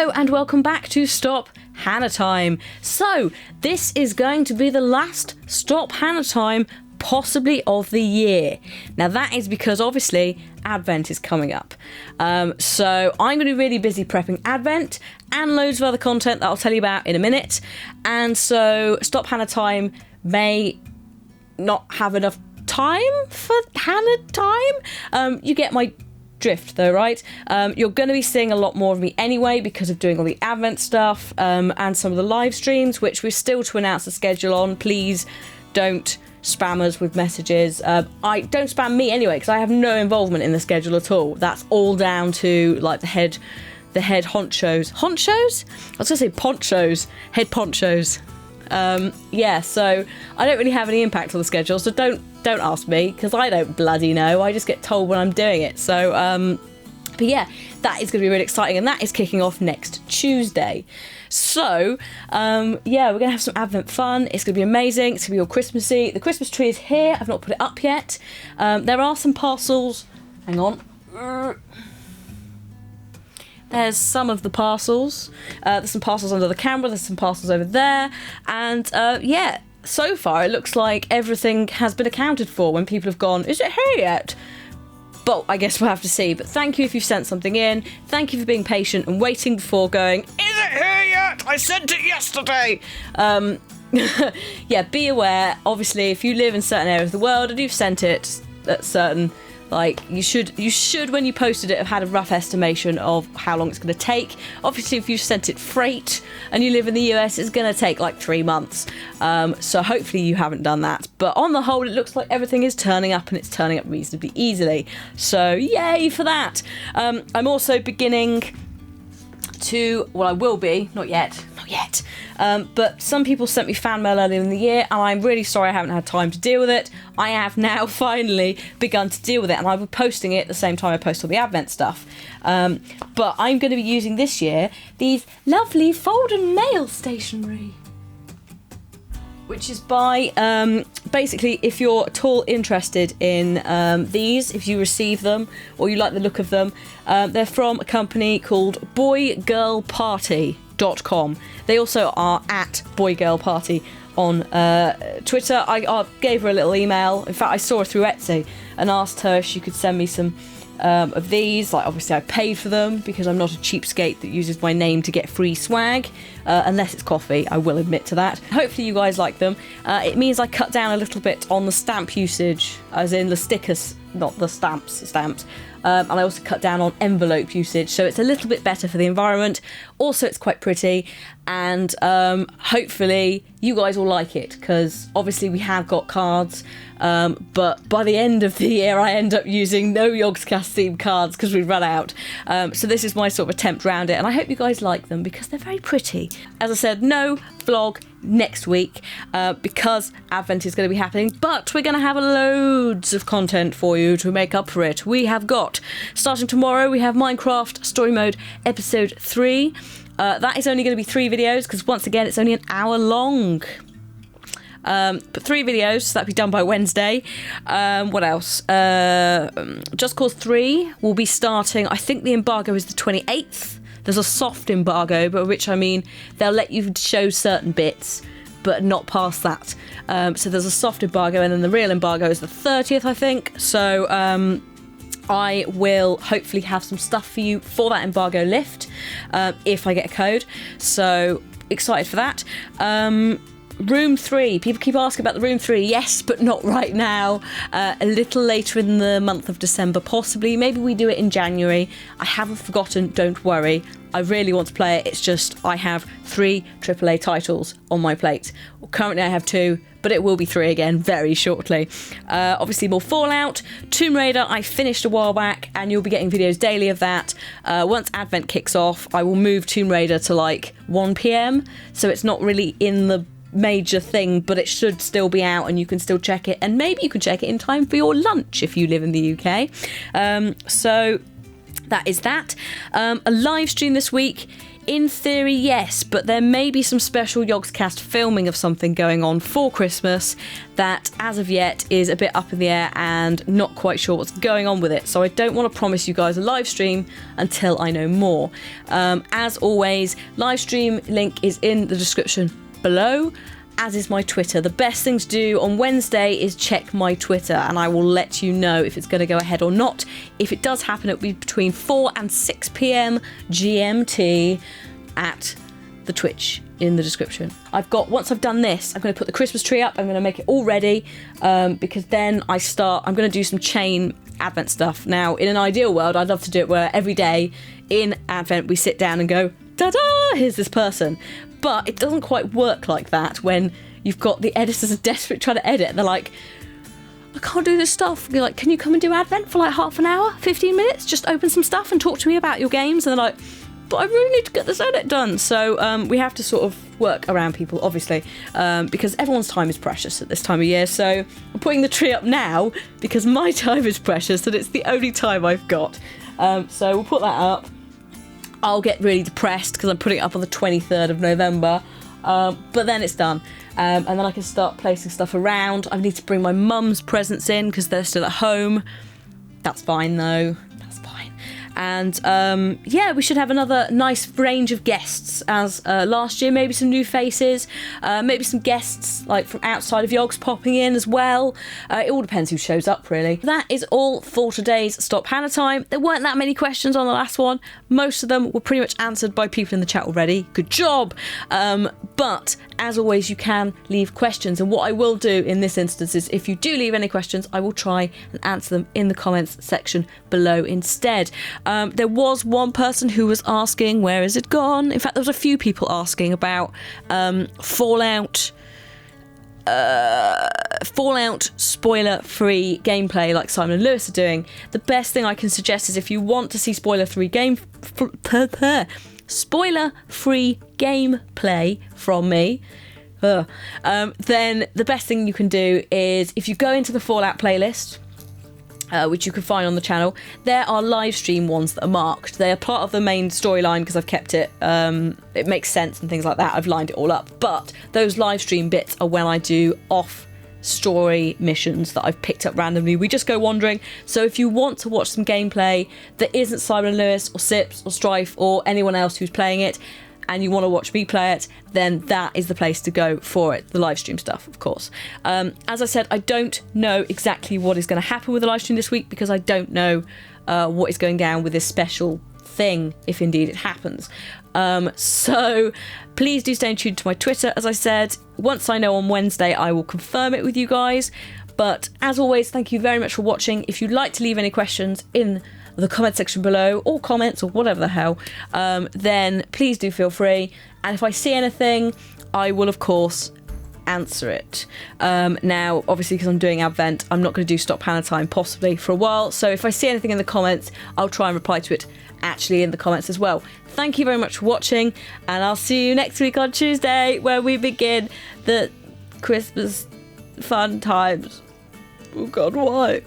Hello and welcome back to Stop Hannah Time. So this is going to be the last Stop Hannah Time possibly of the year. Now that is because obviously Advent is coming up. So I'm going to be really busy prepping Advent and loads of other content that I'll tell you about in a minute. And so Stop Hannah Time may not have enough time for Hannah Time. You get my drift though, right? You're going to be seeing a lot more of me anyway because of doing all the Advent stuff and some of the live streams, which we're still to announce the schedule on. Please don't spam us with messages. I don't spam me anyway because I have no involvement in the schedule at all. That's all down to like the head honchos. Honchos? I was going to say ponchos. Head ponchos. So I don't really have any impact on the schedule, so don't ask me because I don't bloody know. I just get told when I'm doing it. So but yeah, that is going to be really exciting, and that is kicking off next Tuesday. So we're going to have some Advent fun. It's going to be amazing. It's going to be all Christmassy. The Christmas tree is here. I've not put it up yet. There are some parcels. Hang on. There's some of the parcels. There's some parcels under the camera. There's some parcels over there. And so far it looks like everything has been accounted for when people have gone, is it here yet? But I guess we'll have to see. But thank you if you've sent something in. Thank you for being patient and waiting before going, is it here yet? I sent it yesterday. Be aware. Obviously, if you live in certain areas of the world and you've sent it at certain... you should, when you posted it, have had a rough estimation of how long it's going to take. Obviously, if you've sent it freight and you live in the US, it's going to take like 3 months. So hopefully you haven't done that. But on the whole, it looks like everything is turning up, and it's turning up reasonably easily. So yay for that. I'm also beginning to, well, I will be, not yet, but some people sent me fan mail earlier in the year, and I'm really sorry I haven't had time to deal with it. I have now finally begun to deal with it, and I will be posting it at the same time I post all the Advent stuff. But I'm going to be using this year these lovely fold and mail stationery, which is by, basically, if you're at all interested in these, if you receive them or you like the look of them, they're from a company called boygirlparty.com. They also are at boygirlparty on Twitter. I gave her a little email. In fact, I saw her through Etsy and asked her if she could send me some of these. Like, obviously I paid for them because I'm not a cheapskate that uses my name to get free swag, unless it's coffee. I will admit to that. Hopefully you guys like them. It means I cut down a little bit on the stamp usage, as in the stickers, not the stamps. And I also cut down on envelope usage, so it's a little bit better for the environment. Also, it's quite pretty, and hopefully you guys will like it, because obviously we have got cards, but by the end of the year I end up using no Yogscast themed cards because we've run out. So this is my sort of attempt around it, and I hope you guys like them because they're very pretty. As I said, no vlog next week because Advent is going to be happening, but we're going to have loads of content for you to make up for it. We have got, starting tomorrow, we have Minecraft Story Mode Episode 3. That is only going to be 3 videos because once again it's only an hour long. But 3 videos, so that'll be done by Wednesday. What else? Just Cause 3 will be starting, I think the embargo is the 28th. There's a soft embargo, by which I mean they'll let you show certain bits, but not past that. So there's a soft embargo, and then the real embargo is the 30th, I think. So I will hopefully have some stuff for you for that embargo lift, if I get a code. So excited for that. Room 3. People keep asking about the Room 3. Yes, but not right now. A little later in the month of December, possibly. Maybe we do it in January. I haven't forgotten, don't worry. I really want to play it. It's just I have 3 AAA titles on my plate. Well, currently I have 2, but it will be 3 again very shortly. Obviously more Fallout. Tomb Raider I finished a while back, and you'll be getting videos daily of that. Once Advent kicks off, I will move Tomb Raider to like 1 PM, so it's not really in the major thing, but it should still be out and you can still check it, and maybe you can check it in time for your lunch if you live in the UK. So that is that. A live stream this week In theory, yes, but there may be some special Yogscast filming of something going on for Christmas that, as of yet, is a bit up in the air and not quite sure what's going on with it. So I don't want to promise you guys a live stream until I know more. As always, live stream link is in the description below, as is my Twitter. The best thing to do on Wednesday is check my Twitter, and I will let you know if it's going to go ahead or not. If it does happen, it'll be between 4 and 6 p.m. GMT at the Twitch in the description. Once I've done this, I'm going to put the Christmas tree up. I'm going to make it all ready, because then I'm going to do some chain Advent stuff. Now, in an ideal world, I'd love to do it where every day in Advent we sit down and go, ta-da, here's this person. But it doesn't quite work like that when you've got the editors are desperate trying to edit. They're like, I can't do this stuff. You're like, can you come and do Advent for like half an hour, 15 minutes? Just open some stuff and talk to me about your games. And they're like, but I really need to get this edit done. So we have to sort of work around people, obviously, because everyone's time is precious at this time of year. So I'm putting the tree up now because my time is precious and it's the only time I've got. So we'll put that up. I'll get really depressed because I'm putting it up on the 23rd of November, but then it's done. And then I can start placing stuff around. I need to bring my mum's presents in because they're still at home. That's fine though. That's fine. And yeah, we should have another nice range of guests as last year. Maybe some new faces, maybe some guests like from outside of Yogs popping in as well. It all depends who shows up, really. That is all for today's Stop Hannah time. There weren't that many questions on the last one. Most of them were pretty much answered by people in the chat already. Good job. But as always, you can leave questions, and what I will do in this instance is if you do leave any questions, I will try and answer them in the comments section below instead. There was one person who was asking, where is it gone? In fact, there was a few people asking about Fallout spoiler-free gameplay like Simon and Lewis are doing. The best thing I can suggest is if you want to see spoiler-free gameplay from me, then the best thing you can do is if you go into the Fallout playlist, which you can find on the channel, there are live stream ones that are marked. They are part of the main storyline because I've kept it, it makes sense and things like that. I've lined it all up. But those live stream bits are when I do off story missions that I've picked up randomly. We just go wandering. So if you want to watch some gameplay that isn't Simon & Lewis or Sips or Strife or anyone else who's playing it, and you want to watch me play it, then that is the place to go for it. The live stream stuff, of course. As I said, I don't know exactly what is going to happen with the live stream this week because I don't know what is going down with this special thing, if indeed it happens. So please do stay tuned to my Twitter. As I said, once I know on Wednesday, I will confirm it with you guys. But as always, thank you very much for watching. If you'd like to leave any questions in the comment section below, or comments, or whatever the hell, then please do feel free. And if I see anything, I will of course answer it. Now, obviously, because I'm doing Advent, I'm not going to do Stop Hannah time possibly for a while. So if I see anything in the comments, I'll try and reply to it actually in the comments as well. Thank you very much for watching, and I'll see you next week on Tuesday, where we begin the Christmas fun times. Oh God, why?